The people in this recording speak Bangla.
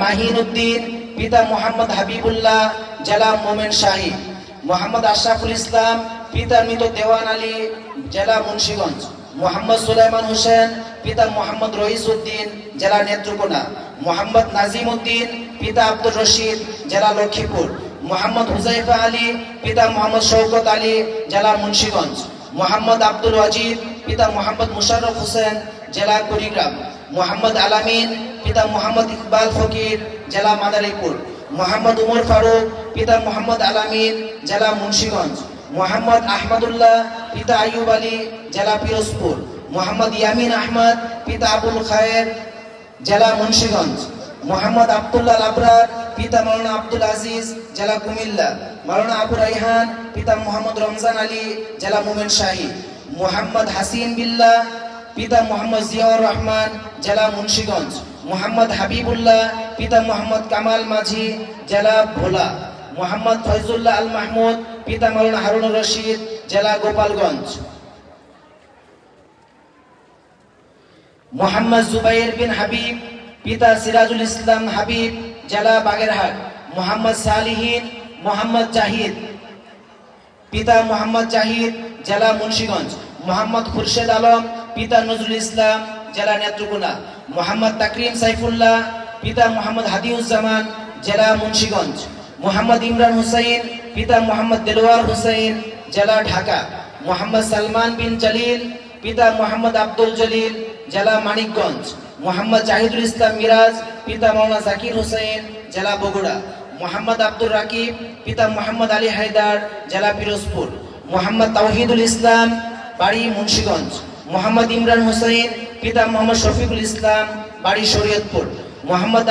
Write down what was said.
মাহিন উদ্দিন, পিতা মোহাম্মদ হাবিবুল্লাহ, জেলা মোমেন শাহী। মোহাম্মদ আশরাফুল ইসলাম, পিতা মৃত দেওয়ান আলী, জেলা মুন্সিগঞ্জ। মোহাম্মদ সুলাইমান হোসেন, পিতা মোহাম্মদ রইস উদ্দিন, জেলা নেত্রকোনা। মোহাম্মদ নাজিম উদ্দিন, পিতা আব্দুর রশিদ, জেলা লক্ষ্মীপুর। মোহাম্মদ হুজাইফা আলী, পিতা মোহাম্মদ শওকত আলী, জেলা মুন্সিগঞ্জ। মোহাম্মদ আব্দুল ওয়াজিদ, পিতা মোহাম্মদ মুশাররফ হোসেন, জেলা কুড়িগ্রাম। মোহাম্মদ আলামিন, পিতা মোহাম্মদ ইকবাল ফকির, জেলা মাদারীপুর। মোহাম্মদ উমর ফারুক, পিতা মোহাম্মদ আলামিন, জেলা মুন্সিগঞ্জ। মোহাম্মদ আহমদুল্লাহ, পিতা আইয়ুব আলী, জেলা পিরোজপুর। মোহাম্মদ ইয়ামিন আহমদ, পিতা আবুল খায়ের, জেলা মুন্সিগঞ্জ। মোহাম্মদ আব্দুল্লাহ আবরার, পিতা মাওলানা আব্দুল আজিজ, জেলা কুমিল্লা। মাওলানা আবু রাইহান, পিতা মোহাম্মদ রমজান আলী, জেলা মোমেন শাহী। মোহাম্মদ হাসিন বিল্লাহ, পিতা মোহাম্মদ জিয়াউর রহমান, জেলা মুন্সিগঞ্জ। মোহাম্মদ হাবিবুল্লাহ, পিতা মোহাম্মদ কামাল মাঝি, জেলা ভোলা। মোহাম্মদ ফয়জুল্লাহ আল মাহমুদ, পিতা মাওলানা হারুনুর রশিদ, জেলা গোপালগঞ্জ। মোহাম্মদ জুবাইর বিন হাবিব, পিতা সিরাজুল ইসলাম হাবিব, জেলা বাগেরহাট। মোহাম্মদ সালিহিন মোহাম্মদ জাহিদ, পিতা মোহাম্মদ জাহিদ, জেলা মুন্সিগঞ্জ। মোহাম্মদ খুরশেদ আলম, পিতা নজরুল ইসলাম, জেলা নেত্রকোনা। মোহাম্মদ তাকরিম সাইফুল্লাহ, পিতা মোহাম্মদ হাদিউজ্জামান, জেলা মুন্সিগঞ্জ। মোহাম্মদ ইমরান হুসাইন, পিতা মোহাম্মদ দেলোয়ার হুসাইন, জেলা ঢাকা। মোহাম্মদ সালমান বিন জলিল, পিতা মোহাম্মদ আব্দুল জলিল, জেলা মানিকগঞ্জ। মোহাম্মদ জাহিদুল ইসলাম মিরাজ, পিতা মাওলানা জাকির হুসাইন, জেলা বগুড়া। মোহাম্মদ আব্দুর রাকিব, পিতা মোহাম্মদ আলী হায়দার, জেলা পিরোজপুর। মোহাম্মদ তাওহিদুল ইসলাম, বাড়ি মুন্সিগঞ্জ। মোহাম্মদ ইমরান হুসাইন, পিতা মোহাম্মদ শফিকুল ইসলাম, বাড়ি শরীয়তপুর। মোহাম্মদ